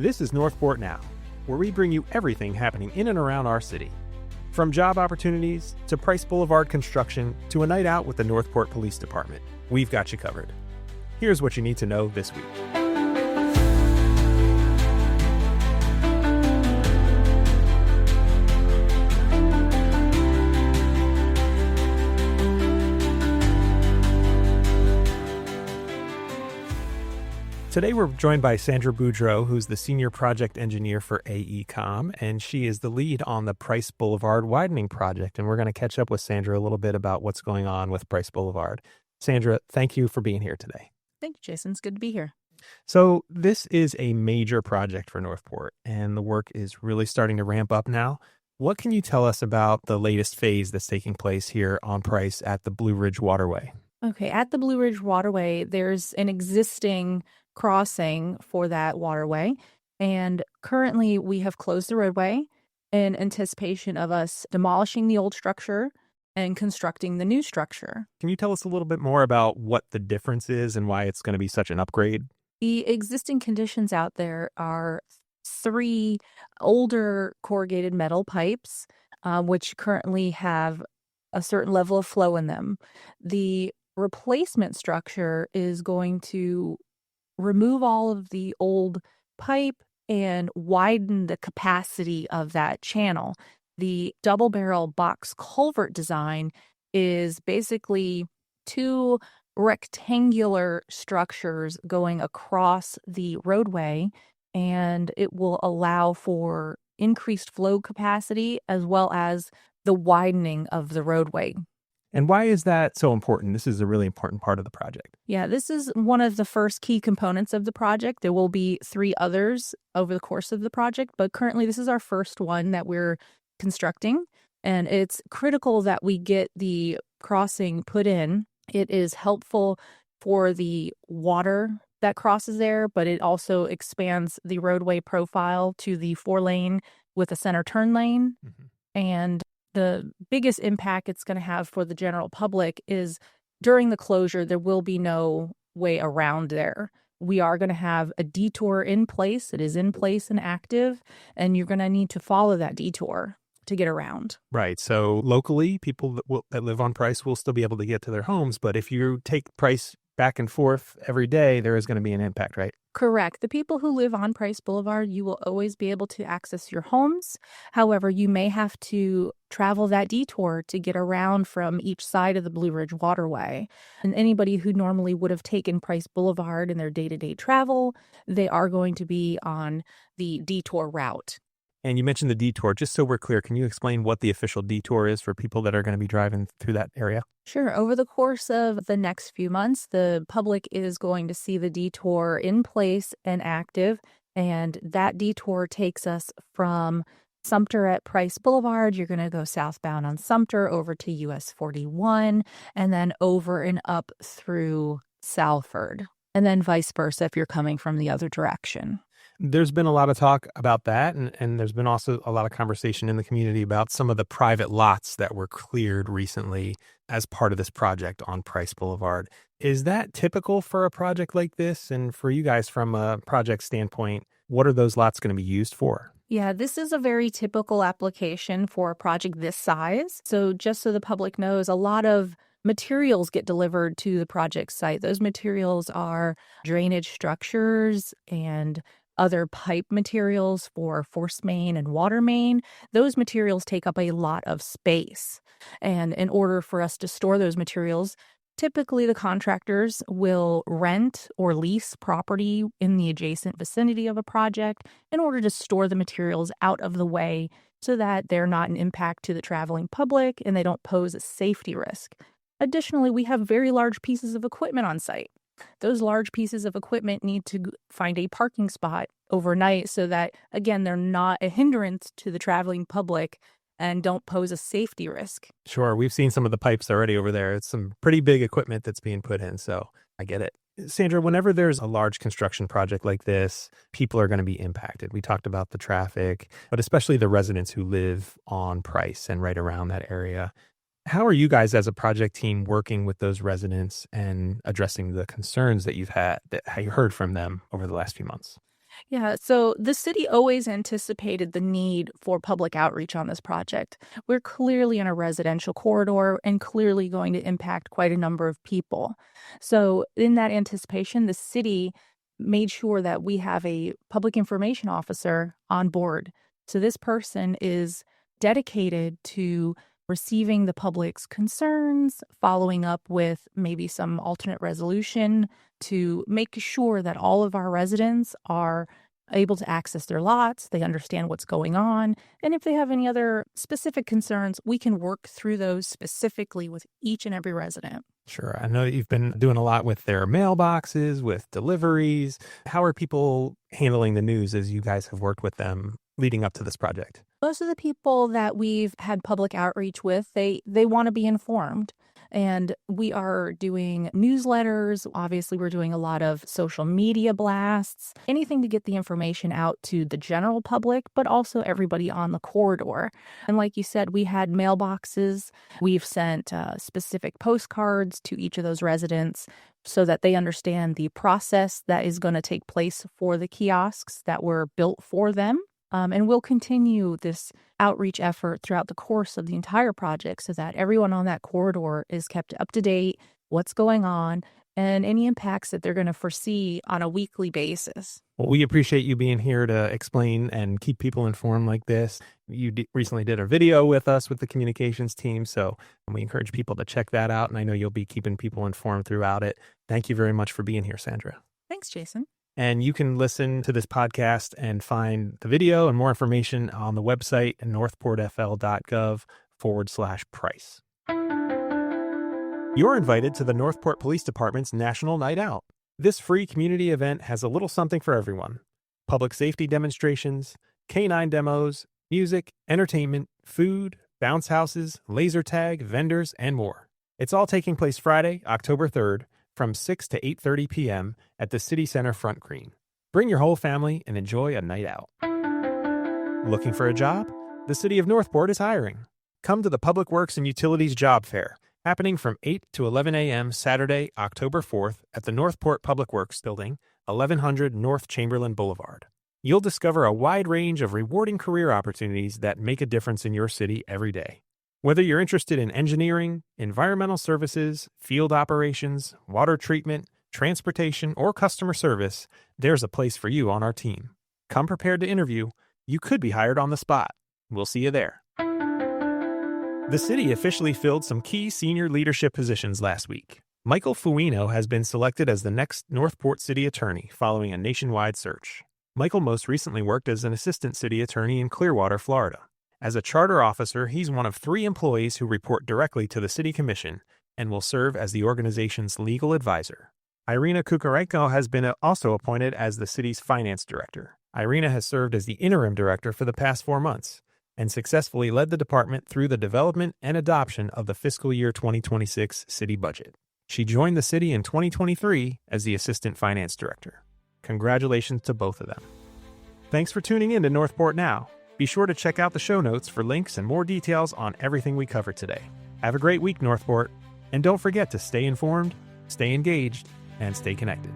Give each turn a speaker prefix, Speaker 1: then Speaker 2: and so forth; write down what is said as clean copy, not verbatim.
Speaker 1: This is Northport Now, where we bring you everything happening in and around our city. From job opportunities to Price Boulevard construction to a night out with the Northport Police Department, we've got you covered. Here's what you need to know this week. Today we're joined by Sandra Boudreau, who's the Senior Project Engineer for AECOM, and she is the lead on the Price Boulevard Widening project. And we're going to catch up with Sandra a little bit about what's going on with Price Boulevard. Sandra, thank you for being here today.
Speaker 2: Thank you, Jason. It's good to be here.
Speaker 1: So this is a major project for Northport, and the work is really starting to ramp up now. What can you tell us about the latest phase that's taking place here on Price at the Blue Ridge Waterway?
Speaker 2: Okay, at the Blue Ridge Waterway, there's an existing crossing for that waterway, and currently we have closed the roadway in anticipation of us demolishing the old structure and constructing the new structure.
Speaker 1: Can you tell us a little bit more about what the difference is and why it's going to be such an upgrade?
Speaker 2: The existing conditions out there are 3 older corrugated metal pipes, which currently have a certain level of flow in them. The replacement structure is going to remove all of the old pipe and widen the capacity of that channel. The double barrel box culvert design is basically 2 rectangular structures going across the roadway, and it will allow for increased flow capacity as well as the widening of the roadway.
Speaker 1: And why is that so important? This is a really important part of the project.
Speaker 2: Yeah, this is one of the first key components of the project. There will be 3 others over the course of the project, but currently this is our first one that we're constructing, and it's critical that we get the crossing put in. It is helpful for the water that crosses there, but it also expands the roadway profile to the 4-lane with a center turn lane. And the biggest impact it's going to have for the general public is during the closure, there will be no way around there. We are going to have a detour in place. It is in place and active, and you're going to need to follow that detour to get around.
Speaker 1: Right. So locally, people that live on Price will still be able to get to their homes. But if you take Price back and forth every day, there is going to be an impact, right?
Speaker 2: Correct. The people who live on Price Boulevard, you will always be able to access your homes. However, you may have to travel that detour to get around from each side of the Blue Ridge Waterway. And anybody who normally would have taken Price Boulevard in their day-to-day travel, they are going to be on the detour route.
Speaker 1: And you mentioned the detour. Just so we're clear, can you explain what the official detour is for people that are going to be driving through that area?
Speaker 2: Sure. Over the course of the next few months, the public is going to see the detour in place and active. And that detour takes us from Sumter at Price Boulevard. You're going to go southbound on Sumter over to US 41 and then over and up through Salford, and then vice versa if you're coming from the other direction.
Speaker 1: There's been a lot of talk about that, and there's been also a lot of conversation in the community about some of the private lots that were cleared recently as part of this project on Price Boulevard. Is that typical for a project like this? And for you guys, from a project standpoint, what are those lots going to be used for?
Speaker 2: Yeah, this is a very typical application for a project this size. So just so the public knows, a lot of materials get delivered to the project site. Those materials are drainage structures and other pipe materials for force main and water main. Those materials take up a lot of space. And in order for us to store those materials, typically the contractors will rent or lease property in the adjacent vicinity of a project in order to store the materials out of the way so that they're not an impact to the traveling public and they don't pose a safety risk. Additionally, we have very large pieces of equipment on site. Those large pieces of equipment need to find a parking spot overnight so that, again, they're not a hindrance to the traveling public and don't pose a safety risk.
Speaker 1: Sure. We've seen some of the pipes already over there. It's some pretty big equipment that's being put in, so I get it. Sandra, whenever there's a large construction project like this, people are going to be impacted. We talked about the traffic, but especially the residents who live on Price and right around that area. How are you guys as a project team working with those residents and addressing the concerns that you've heard from them over the last few months?
Speaker 2: Yeah, so the city always anticipated the need for public outreach on this project. We're clearly in a residential corridor and clearly going to impact quite a number of people. So, in that anticipation, the city made sure that we have a public information officer on board. So, this person is dedicated to receiving the public's concerns, following up with maybe some alternate resolution to make sure that all of our residents are able to access their lots, they understand what's going on, and if they have any other specific concerns, we can work through those specifically with each and every resident.
Speaker 1: Sure. I know you've been doing a lot with their mailboxes, with deliveries. How are people handling the news as you guys have worked with them leading up to this project?
Speaker 2: Most of the people that we've had public outreach with, they want to be informed. And we are doing newsletters. Obviously, we're doing a lot of social media blasts, anything to get the information out to the general public, but also everybody on the corridor. And like you said, we had mailboxes. We've sent specific postcards to each of those residents so that they understand the process that is going to take place for the kiosks that were built for them. And we'll continue this outreach effort throughout the course of the entire project so that everyone on that corridor is kept up to date, what's going on, and any impacts that they're going to foresee on a weekly basis.
Speaker 1: Well, we appreciate you being here to explain and keep people informed like this. You recently did a video with us with the communications team, so we encourage people to check that out, and I know you'll be keeping people informed throughout it. Thank you very much for being here, Sandra.
Speaker 2: Thanks, Jason.
Speaker 1: And you can listen to this podcast and find the video and more information on the website at northportfl.gov/price. You're invited to the Northport Police Department's National Night Out. This free community event has a little something for everyone. Public safety demonstrations, K-9 demos, music, entertainment, food, bounce houses, laser tag, vendors, and more. It's all taking place Friday, October 3rd, from 6 to 8:30 p.m. at the City Center Front Green. Bring your whole family and enjoy a night out. Looking for a job? The City of Northport is hiring. Come to the Public Works and Utilities Job Fair, happening from 8 to 11 a.m. Saturday, October 4th at the Northport Public Works Building, 1100 North Chamberlain Boulevard. You'll discover a wide range of rewarding career opportunities that make a difference in your city every day. Whether you're interested in engineering, environmental services, field operations, water treatment, transportation, or customer service, there's a place for you on our team. Come prepared to interview. You could be hired on the spot. We'll see you there. The city officially filled some key senior leadership positions last week. Michael Fuino has been selected as the next Northport City Attorney following a nationwide search. Michael most recently worked as an assistant city attorney in Clearwater, Florida. As a charter officer, he's one of 3 employees who report directly to the City Commission and will serve as the organization's legal advisor. Irina Kukarenko has been also appointed as the city's finance director. Irina has served as the interim director for the past 4 months and successfully led the department through the development and adoption of the fiscal year 2026 city budget. She joined the city in 2023 as the assistant finance director. Congratulations to both of them. Thanks for tuning in to Northport Now. Be sure to check out the show notes for links and more details on everything we covered today. Have a great week, Northport, and don't forget to stay informed, stay engaged, and stay connected.